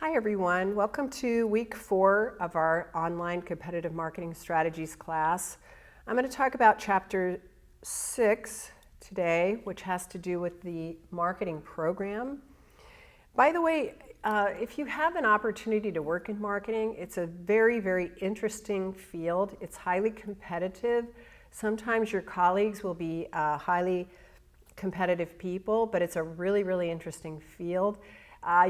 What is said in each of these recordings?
Hi everyone, welcome to week 4 of our online competitive marketing strategies class. I'm going to talk about chapter 6 today, which has to do with the marketing program. By the way, if you have an opportunity to work in marketing, it's a very, very interesting field. It's highly competitive. Sometimes your colleagues will be highly competitive people, but it's a really, really interesting field.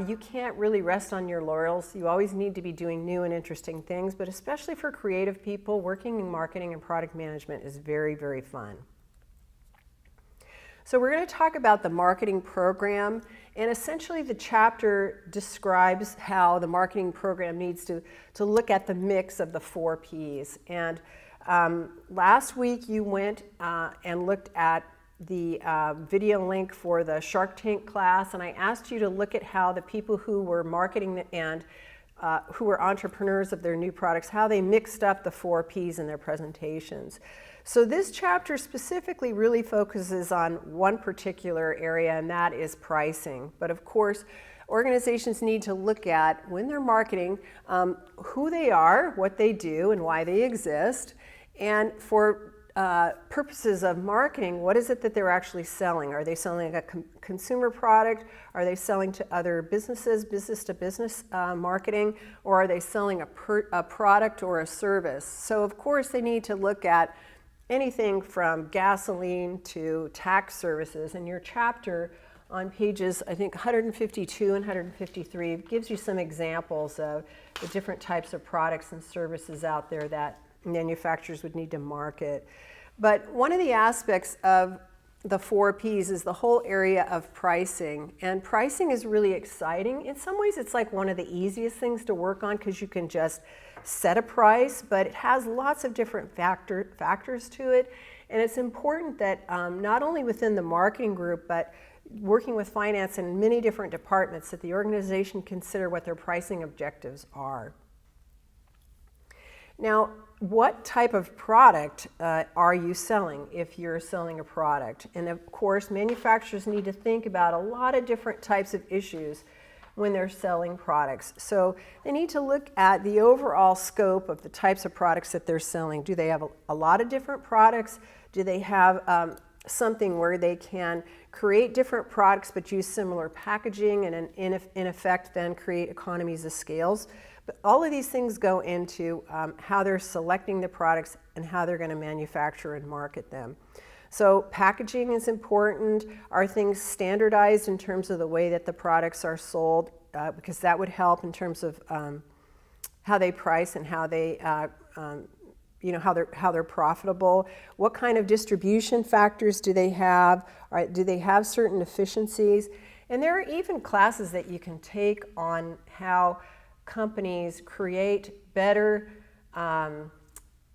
You can't really rest on your laurels. You always need to be doing new and interesting things, but especially for creative people, working in marketing and product management is very, very fun. So we're going to talk about the marketing program, and essentially the chapter describes how the marketing program needs to look at the mix of the 4 Ps. And last week you went and looked at the video link for the Shark Tank class, and I asked you to look at how the people who were marketing and who were entrepreneurs of their new products, how they mixed up the 4 Ps in their presentations. So this chapter specifically really focuses on one particular area, and that is pricing. But of course, organizations need to look at, when they're marketing, who they are, what they do, and why they exist. And for purposes of marketing, what is it that they're actually selling? Are they selling a consumer product? Are they selling to other businesses, business-to-business marketing? Or are they selling a product or a service? So of course they need to look at anything from gasoline to tax services. And your chapter on pages, I think 152 and 153, gives you some examples of the different types of products and services out there that manufacturers would need to market. But one of the aspects of the 4 Ps is the whole area of pricing. And pricing is really exciting. In some ways, it's like one of the easiest things to work on because you can just set a price, but it has lots of different factors to it. And it's important that not only within the marketing group, but working with finance and many different departments, that the organization consider what their pricing objectives are. Now, what type of product are you selling if you're selling a product? And of course, manufacturers need to think about a lot of different types of issues when they're selling products. So they need to look at the overall scope of the types of products that they're selling. Do they have a lot of different products? Do they have something where they can create different products but use similar packaging and in effect then create economies of scales? But all of these things go into how they're selecting the products and how they're going to manufacture and market them. So packaging is important. Are things standardized in terms of the way that the products are sold? Because that would help in terms of how they price and how they how they're profitable. What kind of distribution factors do they have? Do they have certain efficiencies? And there are even classes that you can take on how companies create better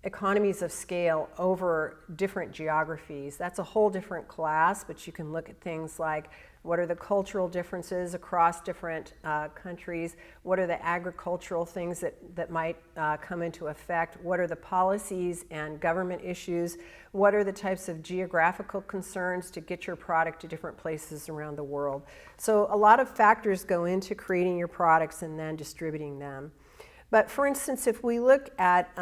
economies of scale over different geographies. That's a whole different class, but you can look at things like what are the cultural differences across different countries, what are the agricultural things that might come into effect, what are the policies and government issues, what are the types of geographical concerns to get your product to different places around the world. So a lot of factors go into creating your products and then distributing them. But for instance, if we look at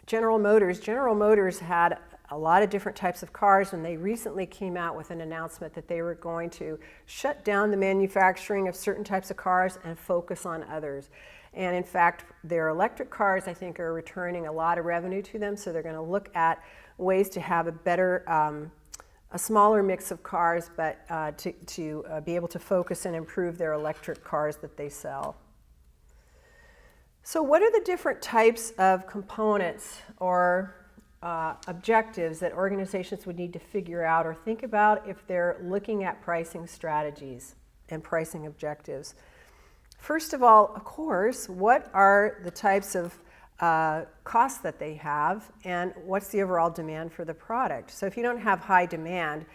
General Motors had a lot of different types of cars, and they recently came out with an announcement that they were going to shut down the manufacturing of certain types of cars and focus on others. And in fact, their electric cars, I think, are returning a lot of revenue to them, so they're going to look at ways to have a better, a smaller mix of cars, but to be able to focus and improve their electric cars that they sell. So what are the different types of components or objectives that organizations would need to figure out or think about if they're looking at pricing strategies and pricing objectives? First of all, of course, what are the types of costs that they have, and what's the overall demand for the product? So if you don't have high demand,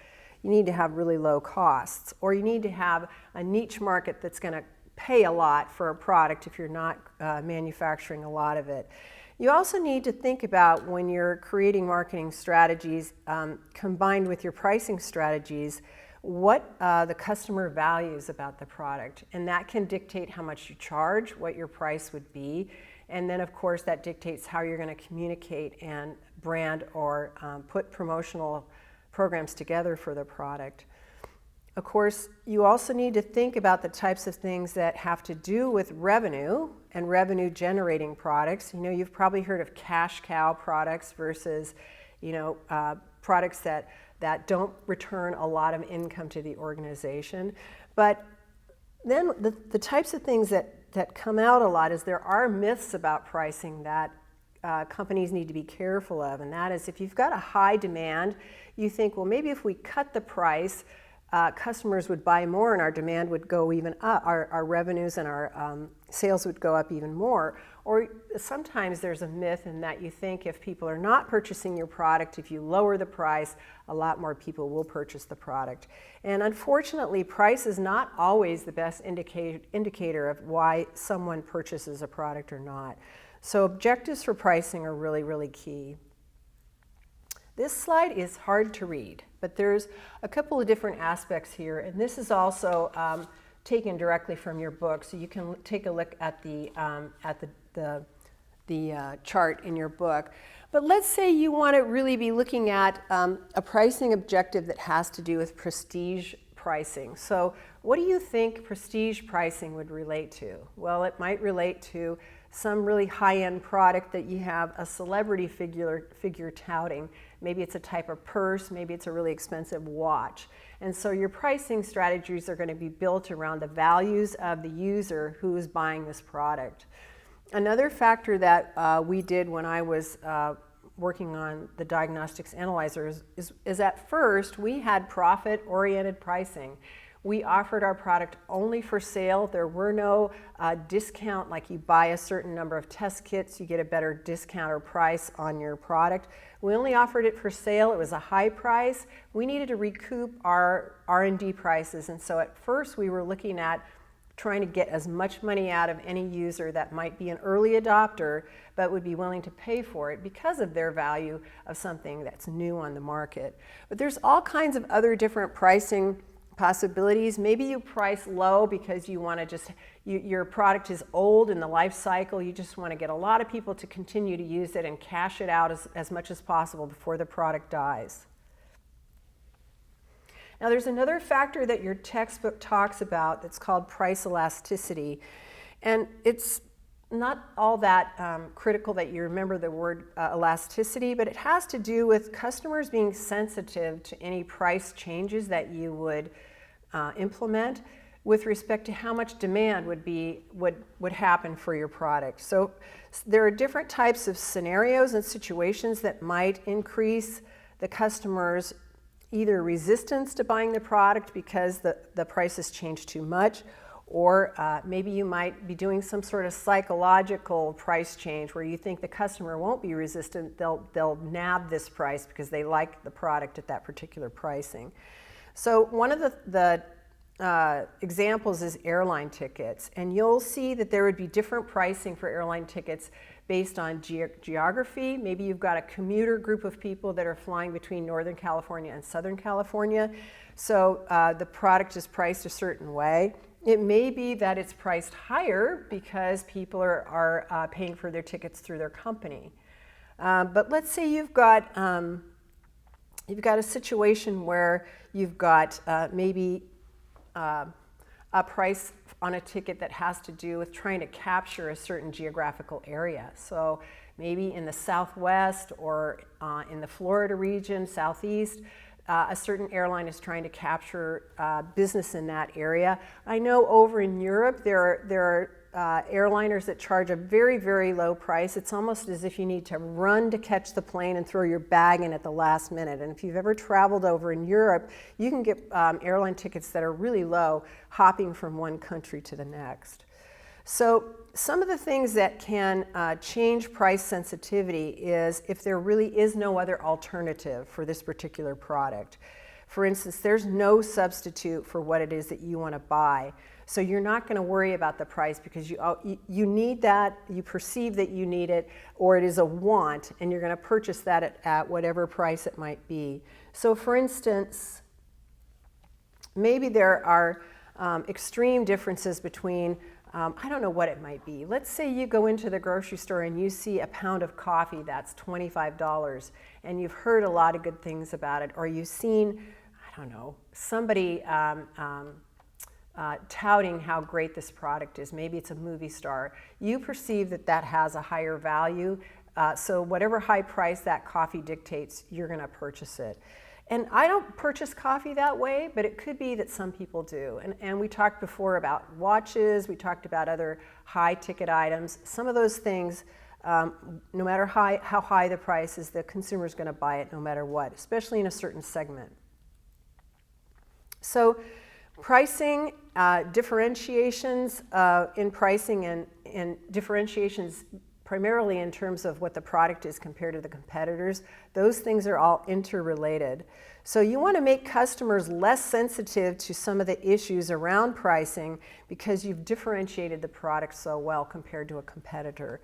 you need to have really low costs, or you need to have a niche market that's going to pay a lot for a product if you're not manufacturing a lot of it. You also need to think about, when you're creating marketing strategies combined with your pricing strategies, what the customer values about the product. And that can dictate how much you charge, what your price would be. And then, of course, that dictates how you're going to communicate and brand or put promotional programs together for the product. Of course, you also need to think about the types of things that have to do with revenue and revenue generating products. You know, you've probably heard of cash cow products versus, products that don't return a lot of income to the organization. But then the types of things that come out a lot is there are myths about pricing that companies need to be careful of. And that is, if you've got a high demand, you think, well, maybe if we cut the price, customers would buy more and our demand would go even up, our revenues and our sales would go up even more. Or sometimes there's a myth in that you think if people are not purchasing your product, if you lower the price, a lot more people will purchase the product. And unfortunately, price is not always the best indicator of why someone purchases a product or not. So objectives for pricing are really, really key. This slide is hard to read, but there's a couple of different aspects here, and this is also taken directly from your book, so you can take a look at the chart in your book. But let's say you want to really be looking at a pricing objective that has to do with prestige pricing. So what do you think prestige pricing would relate to? Well, it might relate to some really high-end product that you have a celebrity figure touting. Maybe it's a type of purse, maybe it's a really expensive watch. And so your pricing strategies are going to be built around the values of the user who is buying this product. Another factor that we did when I was working on the diagnostics analyzers is at first we had profit-oriented pricing. We offered our product only for sale. There were no discount, like you buy a certain number of test kits, you get a better discount or price on your product. We only offered it for sale. It was a high price. We needed to recoup our R&D prices, and so at first we were looking at trying to get as much money out of any user that might be an early adopter but would be willing to pay for it because of their value of something that's new on the market. But there's all kinds of other different pricing possibilities. Maybe you price low because you want to your product is old in the life cycle. You just want to get a lot of people to continue to use it and cash it out as much as possible before the product dies. Now there's another factor that your textbook talks about that's called price elasticity. And it's not all that critical that you remember the word elasticity, but it has to do with customers being sensitive to any price changes that you would implement with respect to how much demand would happen for your product. So there are different types of scenarios and situations that might increase the customer's either resistance to buying the product because the price has changed too much, or maybe you might be doing some sort of psychological price change where you think the customer won't be resistant, they'll nab this price because they like the product at that particular pricing. So one of the examples is airline tickets, and you'll see that there would be different pricing for airline tickets based on geography. Maybe you've got a commuter group of people that are flying between Northern California and Southern California, so the product is priced a certain way. It may be that it's priced higher because people are paying for their tickets through their company. But let's say you've got a situation where you've got maybe a price on a ticket that has to do with trying to capture a certain geographical area. So maybe in the Southwest or in the Florida region, Southeast, a certain airline is trying to capture business in that area. I know over in Europe there are airliners that charge a very, very low price. It's almost as if you need to run to catch the plane and throw your bag in at the last minute. And if you've ever traveled over in Europe, you can get airline tickets that are really low, hopping from one country to the next. So some of the things that can change price sensitivity is if there really is no other alternative for this particular product. For instance, there's no substitute for what it is that you want to buy. So you're not going to worry about the price because you need that, you perceive that you need it, or it is a want, and you're going to purchase that at whatever price it might be. So for instance, maybe there are extreme differences between, I don't know what it might be. Let's say you go into the grocery store and you see a pound of coffee that's $25 and you've heard a lot of good things about it, or you've seen, I don't know, somebody touting how great this product is. Maybe it's a movie star. You perceive that that has a higher value, so whatever high price that coffee dictates, you're going to purchase it. And I don't purchase coffee that way, but it could be that some people do. And we talked before about watches, we talked about other high ticket items. Some of those things, no matter how high the price is, the consumer's going to buy it no matter what, especially in a certain segment. So pricing, differentiations in pricing and differentiations primarily in terms of what the product is compared to the competitors, those things are all interrelated. So you want to make customers less sensitive to some of the issues around pricing because you've differentiated the product so well compared to a competitor.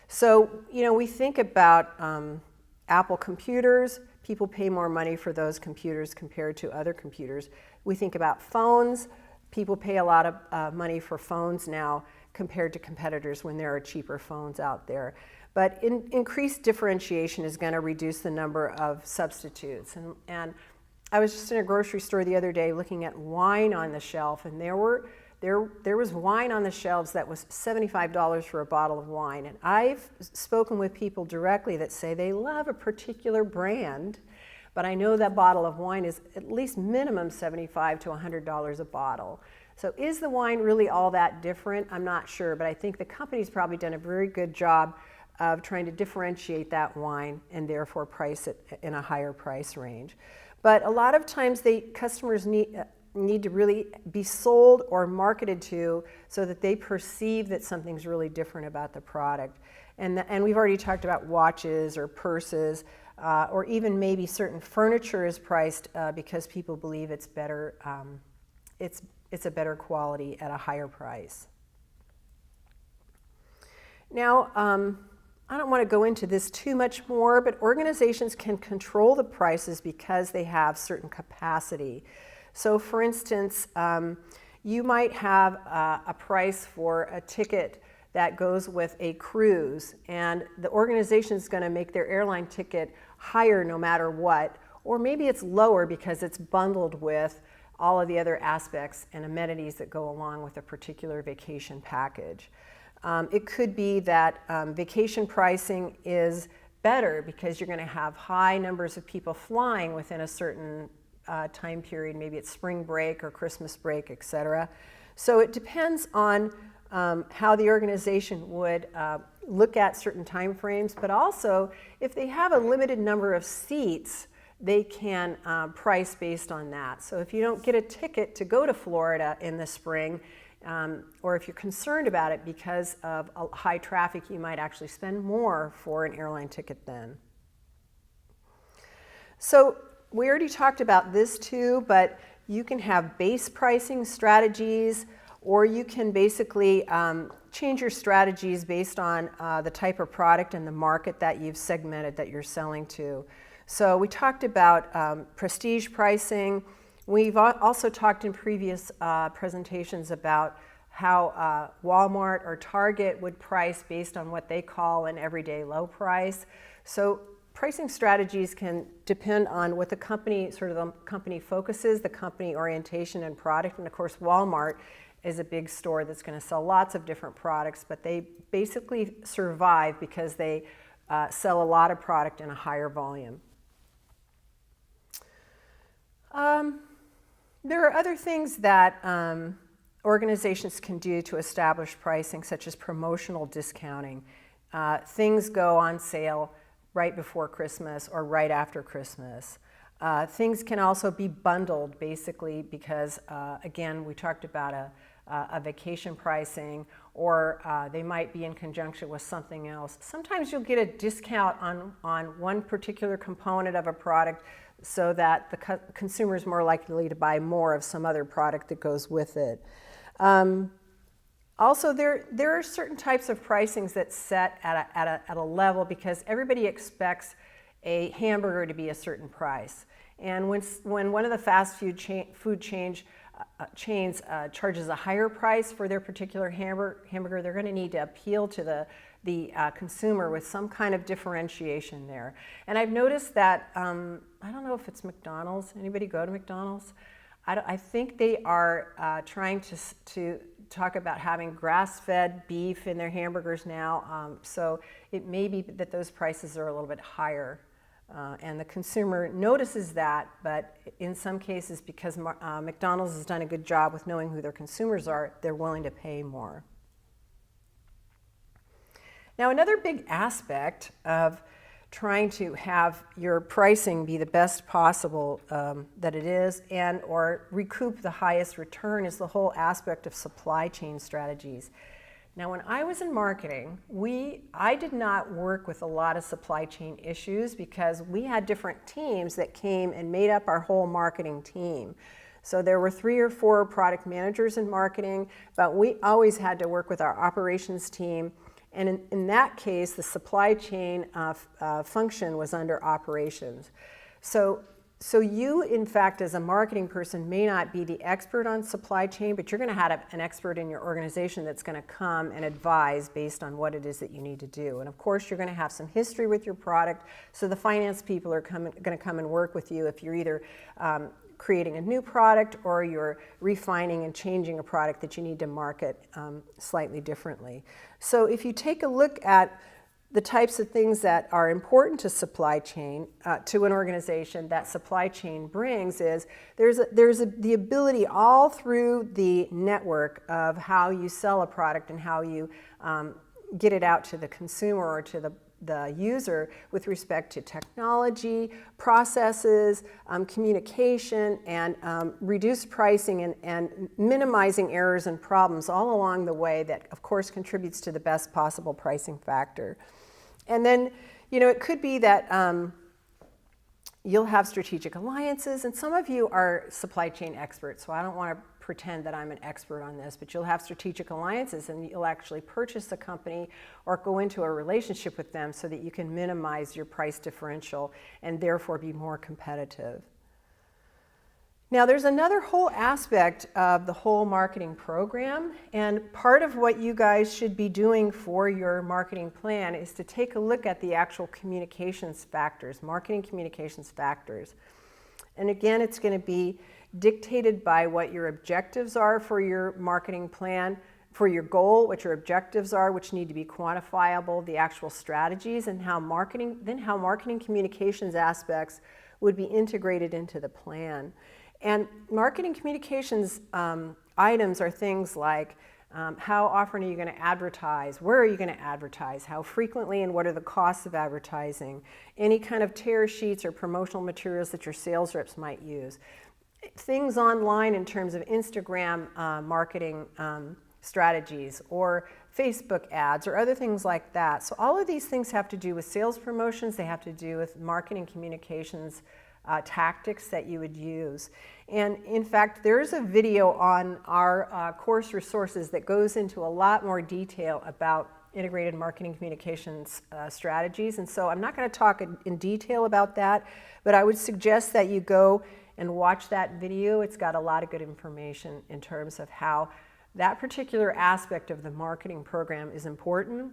So, we think about Apple computers. People pay more money for those computers compared to other computers. We think about phones. People pay a lot of money for phones now compared to competitors when there are cheaper phones out there. But increased differentiation is going to reduce the number of substitutes. And I was just in a grocery store the other day looking at wine on the shelf, and there was wine on the shelves that was $75 for a bottle of wine. And I've spoken with people directly that say they love a particular brand, but I know that bottle of wine is at least minimum $75 to $100 a bottle. So is the wine really all that different? I'm not sure, but I think the company's probably done a very good job of trying to differentiate that wine and therefore price it in a higher price range. But a lot of times customers need to really be sold or marketed to so that they perceive that something's really different about the product. And we've already talked about watches or purses, or even maybe certain furniture is priced because people believe it's better. It's a better quality at a higher price. Now, I don't want to go into this too much more, but organizations can control the prices because they have certain capacity. So for instance, you might have a price for a ticket that goes with a cruise, and the organization is going to make their airline ticket higher no matter what, or maybe it's lower because it's bundled with all of the other aspects and amenities that go along with a particular vacation package. It could be that vacation pricing is better because you're going to have high numbers of people flying within a certain time period. Maybe it's spring break or Christmas break, etc. So it depends on how the organization would look at certain time frames, but also if they have a limited number of seats, they can price based on that. So if you don't get a ticket to go to Florida in the spring, or if you're concerned about it because of high traffic, you might actually spend more for an airline ticket then. So we already talked about this too, but you can have base pricing strategies, or you can basically change your strategies based on the type of product and the market that you've segmented that you're selling to. So we talked about prestige pricing. We've also talked in previous presentations about how Walmart or Target would price based on what they call an everyday low price. So pricing strategies can depend on what the company focuses, the company orientation and product. And of course, Walmart is a big store that's going to sell lots of different products, but they basically survive because they sell a lot of product in a higher volume. There are other things that organizations can do to establish pricing, such as promotional discounting. Things go on sale right before Christmas or right after Christmas. Things can also be bundled, basically, because, again, we talked about a vacation pricing, or they might be in conjunction with something else. Sometimes you'll get a discount on one particular component of a product so that the consumer is more likely to buy more of some other product that goes with it. Also, there are certain types of pricings that set at a level because everybody expects a hamburger to be a certain price. And when one of the fast food chains chains charges a higher price for their particular hamburger, they're going to need to appeal to the consumer with some kind of differentiation there. And I've noticed that, I don't know if it's McDonald's. Anybody go to McDonald's? I think they are trying to talk about having grass-fed beef in their hamburgers now. So it may be that those prices are a little bit higher. And the consumer notices that, but in some cases, because McDonald's has done a good job with knowing who their consumers are, they're willing to pay more. Now, another big aspect of trying to have your pricing be the best possible that it is, and or recoup the highest return, is the whole aspect of supply chain strategies. Now, when I was in marketing, I did not work with a lot of supply chain issues because we had different teams that came and made up our whole marketing team. So there were 3 or 4 product managers in marketing, but we always had to work with our operations team. And in that case, the supply chain function was under operations. So you, in fact, as a marketing person, may not be the expert on supply chain, but you're going to have an expert in your organization that's going to come and advise based on what it is that you need to do. And of course, you're going to have some history with your product, so the finance people are going to come and work with you if you're either creating a new product or you're refining and changing a product that you need to market slightly differently. So if you take a look at the types of things that are important to supply chain, to an organization, that supply chain brings is there's the ability all through the network of how you sell a product and how you get it out to the consumer or to the user with respect to technology, processes, communication, and reduced pricing and minimizing errors and problems all along the way that, of course, contributes to the best possible pricing factor. And then, it could be that you'll have strategic alliances, and some of you are supply chain experts, so I don't want to pretend that I'm an expert on this, but you'll have strategic alliances and you'll actually purchase a company or go into a relationship with them so that you can minimize your price differential and therefore be more competitive. Now, there's another whole aspect of the whole marketing program, and part of what you guys should be doing for your marketing plan is to take a look at the actual communications factors, marketing communications factors. And again, it's going to be dictated by what your objectives are for your marketing plan, for your goal, what your objectives are, which need to be quantifiable, the actual strategies, and how marketing communications aspects would be integrated into the plan. And marketing communications items are things like how often are you going to advertise? Where are you going to advertise? How frequently, and what are the costs of advertising? Any kind of tear sheets or promotional materials that your sales reps might use. Things online in terms of Instagram marketing strategies or Facebook ads or other things like that. So all of these things have to do with sales promotions. They have to do with marketing communications tactics that you would use. And in fact, there's a video on our course resources that goes into a lot more detail about integrated marketing communications strategies. And so I'm not going to talk in detail about that, but I would suggest that you go and watch that video. It's got a lot of good information in terms of how that particular aspect of the marketing program is important.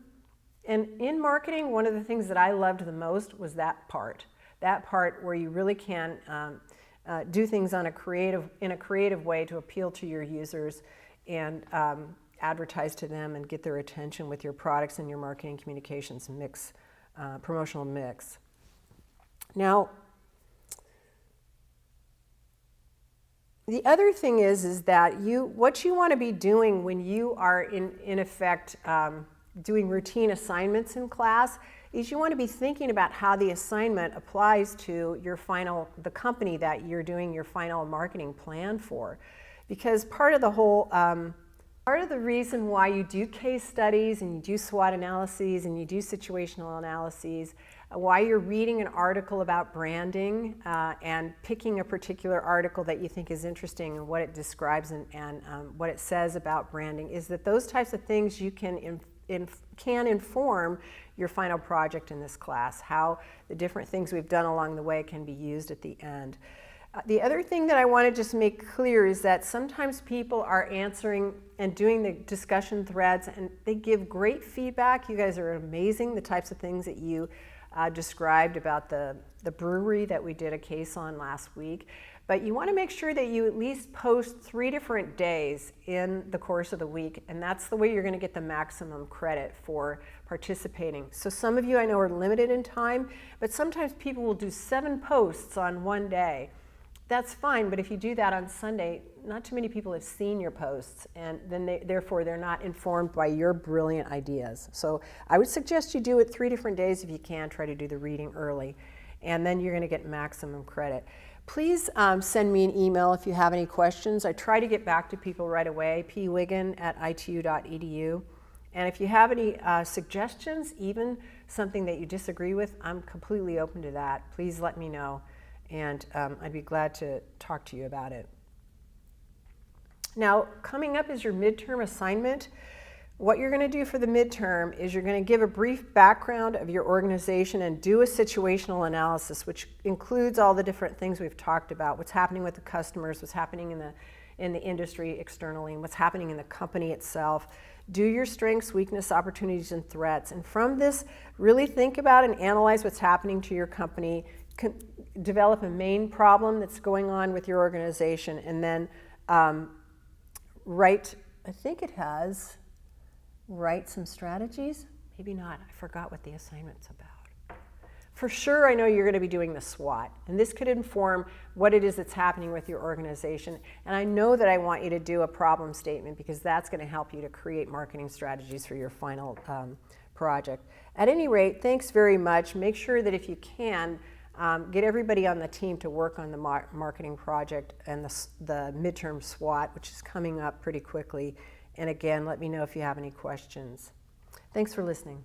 And in marketing, one of the things that I loved the most was that part where you really can do things in a creative way to appeal to your users and advertise to them and get their attention with your products and your marketing communications mix, promotional mix. Now, the other thing is that what you want to be doing when you are in effect doing routine assignments in class is you want to be thinking about how the assignment applies to the company that you're doing your final marketing plan for. Because part of the reason why you do case studies and you do SWOT analyses and you do situational analyses, why you're reading an article about branding and picking a particular article that you think is interesting and what it describes and what it says about branding is that those types of things you can inform your final project in this class, how the different things we've done along the way can be used at the end. The other thing that I want to just make clear is that sometimes people are answering and doing the discussion threads, and they give great feedback. You guys are amazing, the types of things that you described about the brewery that we did a case on last week. But you want to make sure that you at least post 3 different days in the course of the week, and that's the way you're going to get the maximum credit for participating. So some of you I know are limited in time, but sometimes people will do 7 posts on one day. That's fine, but if you do that on Sunday, not too many people have seen your posts, and then therefore they're not informed by your brilliant ideas. So I would suggest you do it 3 different days if you can. Try to do the reading early, and then you're going to get maximum credit. Please send me an email if you have any questions. I try to get back to people right away, pwiggin@itu.edu. And if you have any suggestions, even something that you disagree with, I'm completely open to that. Please let me know, and I'd be glad to talk to you about it. Now, coming up is your midterm assignment. What you're going to do for the midterm is you're going to give a brief background of your organization and do a situational analysis, which includes all the different things we've talked about, what's happening with the customers, what's happening in the industry externally, and what's happening in the company itself. Do your strengths, weakness, opportunities, and threats. And from this, really think about and analyze what's happening to your company, develop a main problem that's going on with your organization, and then write some strategies. Maybe not. I forgot what the assignment's about. For sure, I know you're going to be doing the SWOT, and this could inform what it is that's happening with your organization. And I know that I want you to do a problem statement, because that's going to help you to create marketing strategies for your final project. At any rate, thanks very much. Make sure that if you can, get everybody on the team to work on the marketing project and the midterm SWOT, which is coming up pretty quickly. And again, let me know if you have any questions. Thanks for listening.